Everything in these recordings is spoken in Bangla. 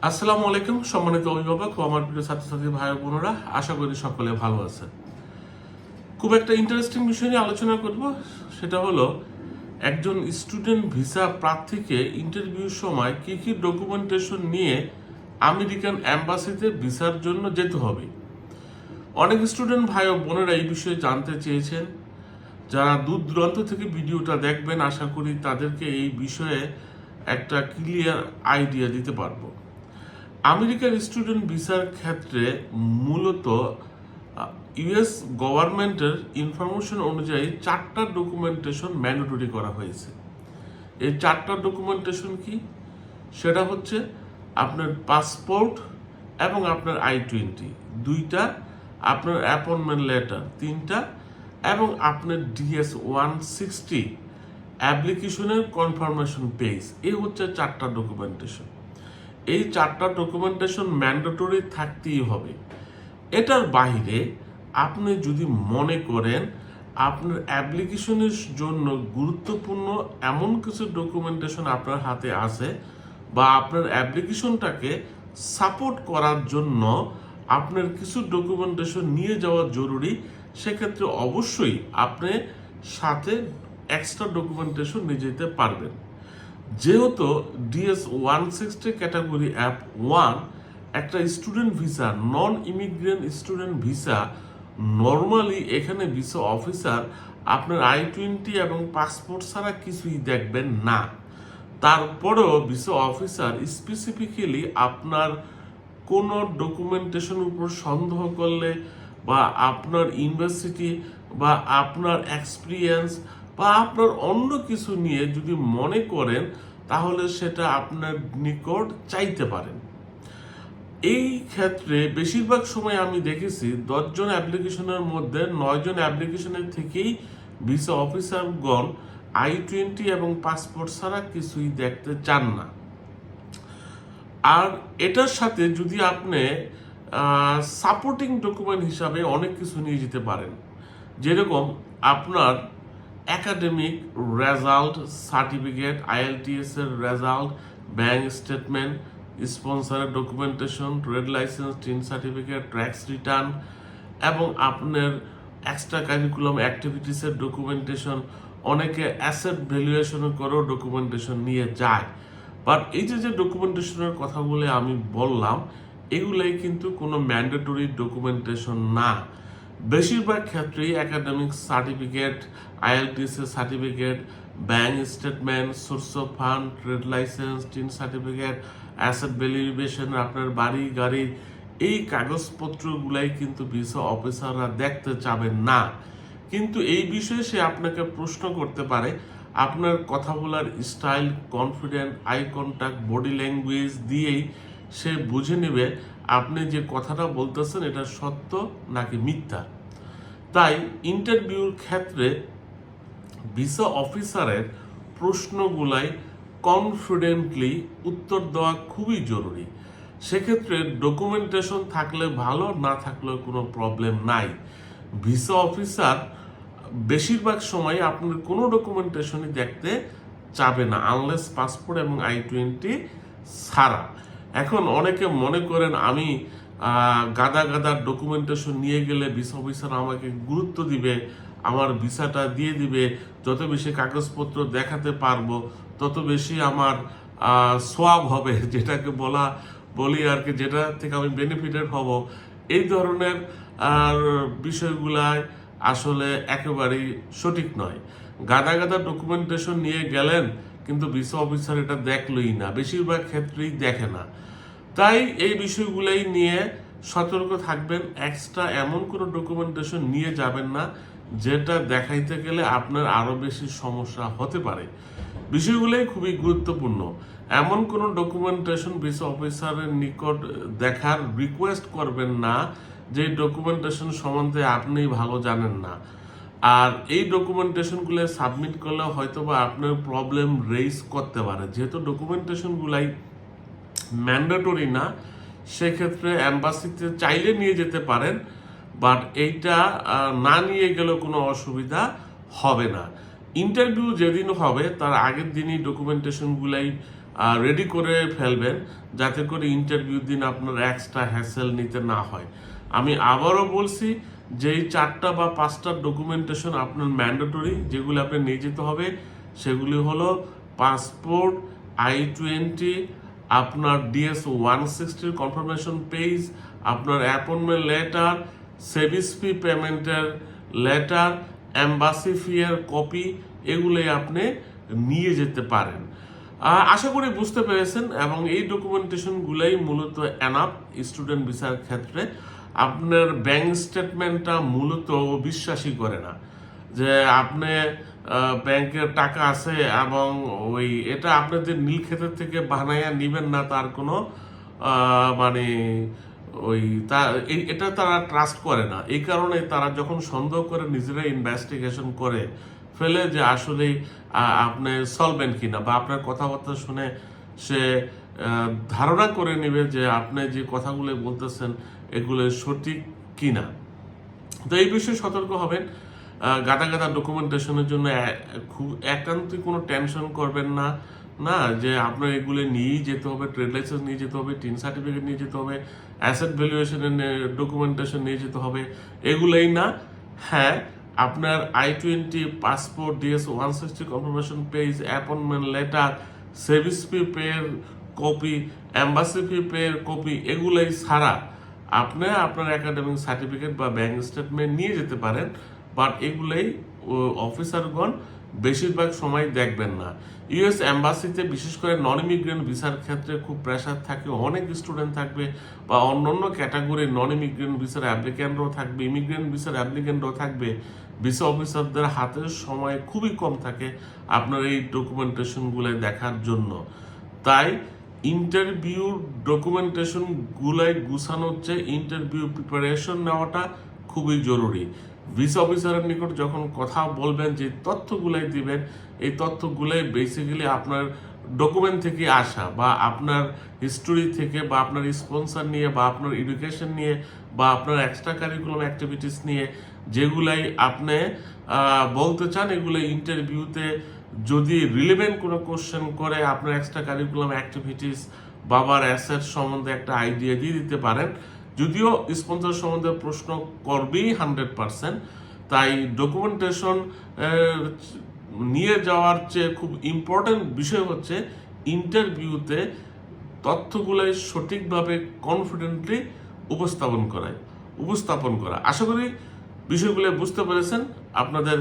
আসসালামু আলাইকুম সম্মানিত অভিভাবক ও আমার প্রিয় ছাত্রছাত্রী ভাই বোনেরা, আশা করি সকলে ভালো আছেন। খুব একটা ইন্টারেস্টিং বিষয় নিয়ে আলোচনা করব। সেটা হলো একজন স্টুডেন্ট ভিসা প্রার্থীকে ইন্টারভিউর সময় কি কি ডকুমেন্টেশন নিয়ে আমেরিকান অ্যাম্বাসিতে ভিসার জন্য যেতে হবে। অনেক স্টুডেন্ট ভাই ও বোনেরা এই বিষয়ে জানতে চেয়েছেন। যারা দূর দূরান্ত থেকে ভিডিওটা দেখবেন, আশা করি তাদেরকে এই বিষয়ে একটা ক্লিয়ার আইডিয়া দিতে পারবো। আমেরিকার স্টুডেন্ট ভিসার ক্ষেত্রে মূলত ইউএস গভর্নমেন্টের ইনফরমেশন অনুযায়ী 4টা ডকুমেন্টেশন ম্যান্ডেটরি করা হয়েছে। এই 4টা ডকুমেন্টেশন কি? সেটা হচ্ছে আপনার পাসপোর্ট এবং আপনার I-20 2টা, আপনার অ্যাপয়েন্টমেন্ট লেটার 3টা এবং আপনার DS-160 অ্যাপ্লিকেশনের কনফার্মেশন পেজ। এই হচ্ছে 4টা ডকুমেন্টেশন। এই 4টা ডকুমেন্টেশন ম্যান্ডেটরি থাকতেই হবে। এটার বাইরে আপনি যদি মনে করেন আপনার অ্যাপ্লিকেশনের জন্য গুরুত্বপূর্ণ এমন কিছু ডকুমেন্টেশন আপনার হাতে আছে বা আপনার অ্যাপ্লিকেশনটাকে সাপোর্ট করার জন্য আপনার কিছু ডকুমেন্টেশন নিয়ে যাওয়া জরুরি, সেক্ষেত্রে অবশ্যই আপনি সাথে এক্সট্রা ডকুমেন্টেশন নিয়ে যেতে পারবেন। যেহেতু DS-160 ক্যাটাগরি অ্যাপ 1 একটা student visa, non immigrant student visa, normally এখানে ভিসা অফিসার আপনার I-20 এবং পাসপোর্ট ছাড়া কিছুই দেখবেন না। তারপরেও ভিসা অফিসার স্পেসিফিক্যালি আপনার কোনো ডকুমেন্টেশন উপর সন্দেহ করলে বা আপনার ইউনিভার্সিটি বা আপনার এক্সপিরিয়েন্স বা আপনার অন্য কিছু নিয়ে যদি মনে করেন, তাহলে সেটা আপনার নিকট চাইতে পারেন। এই ক্ষেত্রে বেশিরভাগ সময় আমি দেখেছি 10 জন অ্যাপ্লিকেশনের মধ্যে 9 জন অ্যাপ্লিকেশনের থেকেই ভিসা অফিসারগণ I-20 এবং পাসপোর্ট ছাড়া কিছুই দেখতে চান না। আর এটার সাথে যদি আপনি সাপোর্টিং ডকুমেন্ট হিসাবে অনেক কিছু নিয়ে যেতে পারেন, যেরকম আপনার একাডেমিক রেজাল্ট সার্টিফিকেট, IELTS এর রেজাল্ট, ব্যাংক স্টেটমেন্ট, স্পন্সরের documentation, trade licence, TIN certificate, tax return এবং আপনার এক্সট্রা কারিকুলাম অ্যাক্টিভিটিসের ডকুমেন্টেশন। অনেকে অ্যাসেট ভ্যালুয়েশন করেও ডকুমেন্টেশন নিয়ে যায়। বাট এই যে ডকুমেন্টেশনের কথাগুলো আমি বললাম, এগুলাই কিন্তু কোনো ম্যান্ডেটরি ডকুমেন্টেশন না। বেশিরভাগ ক্ষেত্রেই academic certificate, IELTS certificate, bank statement, source of fund, trade licence, TIN certificate, asset valuation, আপনার বাড়ি গাড়ির এই কাগজপত্রগুলাই কিন্তু ভিসা অফিসাররা দেখতে চাবেন না। কিন্তু এই বিষয়ে সে আপনাকে প্রশ্ন করতে পারে। আপনার কথা বলার style, confident, eye contact, body language দিয়েই সে বুঝে নেবে আপনি যে কথাটা বলতেছেন এটা সত্য নাকি মিথ্যা। তাই ইন্টারভিউর ক্ষেত্রে ভিসা অফিসারের প্রশ্নগুলাই কনফিডেন্টলি উত্তর দেওয়া খুবই জরুরি। সেক্ষেত্রে ডকুমেন্টেশন থাকলে ভালো, না থাকলেও কোনো প্রবলেম নাই। ভিসা অফিসার বেশিরভাগ সময় আপনার কোনো ডকুমেন্টেশনই দেখতে চাবে না, আনলেস পাসপোর্ট এবং I-20 ছাড়া। এখন অনেকে মনে করেন আমি গাদা গাদা ডকুমেন্টেশন নিয়ে গেলে ভিসা অফিসার আমাকে গুরুত্ব দিবে, আমার ভিসাটা দিয়ে দিবে, যত বেশি কাগজপত্র দেখাতে পারবো তত বেশি আমার সোয়াব হবে, যেটাকে বলি আর কি, যেটা থেকে আমি বেনিফিটেড হব। এই ধরনের বিষয়গুলাই আসলে একেবারেই সঠিক নয়। গাদা গাদা ডকুমেন্টেশন নিয়ে গেলেন কিন্তু ভিসা অফিসার এটা দেখলই না, বেশিরভাগ ক্ষেত্রেই দেখে না। তাই এই বিষয়গুলাই নিয়ে সতর্ক থাকবেন। এক্সট্রা এমন কোনো ডকুমেন্টেশন নিয়ে যাবেন না যেটা দেখাইতে গেলে আপনার আরো বেশি সমস্যা হতে পারে। বিষয়গুলোই খুবই গুরুত্বপূর্ণ। এমন কোনো ডকুমেন্টেশন ভিসা অফিসারের নিকট দেখার রিকোয়েস্ট করবেন না যে ডকুমেন্টেশন সম্বন্ধে আপনি ভালো জানেন না। আর এই ডকুমেন্টেশনগুলো সাবমিট করলে হয়তো বা আপনার প্রবলেম রেইজ করতে পারে। যেহেতু ডকুমেন্টেশনগুলাই ম্যান্ডেটরি না, সেক্ষেত্রে অ্যাম্বাসিতে চাইলে নিয়ে যেতে পারেন, বাট এইটা না নিয়ে গেলেও কোনো অসুবিধা হবে না। ইন্টারভিউ যেদিন হবে তার আগের দিনই ডকুমেন্টেশনগুলাই রেডি করে ফেলবেন, যাতে করে ইন্টারভিউ দিন আপনার এক্সট্রা হ্যাসেল নিতে না হয়। আমি আবারও বলছি যে এই 4টা বা 5টা ডকুমেন্টেশন আপনার ম্যান্ডেটরি, যেগুলো আপনি নিয়ে যেতে হবে সেগুলি হলো পাসপোর্ট, I-20, আপনার DS-160 কনফার্মেশন পেজ, আপনার অ্যাপয়েন্টমেন্ট লেটার, সেভিস ফি পেমেন্টের লেটার, এম্বাসি ফি এর কপি, এগুলোই আপনি নিয়ে যেতে পারেন। আশা করি বুঝতে পেরেছেন, এবং এই ডকুমেন্টেশনগুলোই মূলত এনাফ স্টুডেন্ট ভিসার ক্ষেত্রে। আপনার ব্যাংক স্টেটমেন্টটা মূলত বিশ্বাসই করে না যে আপনি ব্যাংকের টাকা আছে, এবং এটা আপনাদের নীল ক্ষেতের থেকে বানাইয়া নিবেন না, তার কোনো মানে এটা তারা ট্রাস্ট করে না। এই কারণে তারা যখন সন্দেহ করে নিজেরা ইনভেস্টিগেশন করে ফেলে যে আসলে আপনি সলভেন্ট কিনা, বা আপনার কথাবার্তা শুনে সে ধারণা করে নেবে যে আপনি যে কথাগুলো বলতেছেন এগুলো সঠিক কিনা। তো এই বিষয়ে সতর্ক হবেন। গাদা গাদা ডকুমেন্টেশনের জন্য খুব একান্তই কোনো টেনশন করবেন না, যে আপনার এগুলো নিয়েই যেতে হবে, ট্রেড লাইসেন্স নিয়ে যেতে হবে, টিন সার্টিফিকেট নিয়ে যেতে হবে, অ্যাসেট ভ্যালুয়েশনের ডকুমেন্টেশন নিয়ে যেতে হবে, এগুলোই না। হ্যাঁ, আপনার I-20, passport, DS-160 confirmation page, appointment letter, SEVIS fee পের কপি, এম্বাসি ফি পের কপি, এগুলোই ছাড়া আপনি আপনার একাডেমিক সার্টিফিকেট বা ব্যাংক স্টেটমেন্ট নিয়ে যেতে পারেন, বাট এগুলোই অফিসারগণ বেশিরভাগ সময় দেখবেন না। ইউএস এম্বাসিতে বিশেষ করে নন ইমিগ্রেন্ট ভিসার ক্ষেত্রে খুব প্রেশার থাকে, অনেক স্টুডেন্ট থাকবে, বা অন্যান্য ক্যাটাগরির নন ইমিগ্রেন্ট ভিসার অ্যাপ্লিক্যান্টরাও থাকবে, ইমিগ্রেন্ট ভিসার অ্যাপ্লিক্যান্টরাও থাকবে। ভিসা অফিসারদের হাতে সময় খুবই কম থাকে আপনার এই ডকুমেন্টেশনগুলো দেখার জন্য। তাই ইন্টারভিউ ডকুমেন্টেশনগুলাই গুছানোর চেয়ে ইন্টারভিউ প্রিপারেশন নেওয়াটা খুবই জরুরি। ভিসা অফিসারের নিকট যখন কথা বলবেন, যে তথ্যগুলাই দিবেন, এই তথ্যগুলাই বেসিক্যালি আপনার ডকুমেন্ট থেকে আসা, বা আপনার হিস্টোরি থেকে, বা আপনার স্পন্সর নিয়ে, বা আপনার এডুকেশন নিয়ে, বা আপনার এক্সট্রা কারিকুলাম অ্যাক্টিভিটিস নিয়ে যেগুলাই আপনি বলতে চান, এগুলো ইন্টারভিউতে যদি রিলেভেন্ট কোনো কোশ্চেন করে আপনার এক্সট্রা কারিকুলাম অ্যাক্টিভিটিস, বাবার অ্যাসেট সম্বন্ধে একটা আইডিয়া দিয়ে দিতে পারেন। যদিও স্পন্সর সম্বন্ধে প্রশ্ন করবেই 100%, তাই ডকুমেন্টেশন নিয়ে যাওয়ার চেয়ে খুব ইম্পর্টেন্ট বিষয় হচ্ছে ইন্টারভিউতে তথ্যগুলোই সঠিকভাবে কনফিডেন্টলি উপস্থাপন করা। আশা করি বিষয়গুলো বুঝতে পেরেছেন। আপনাদের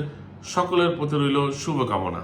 সকলের প্রতি রইল শুভকামনা।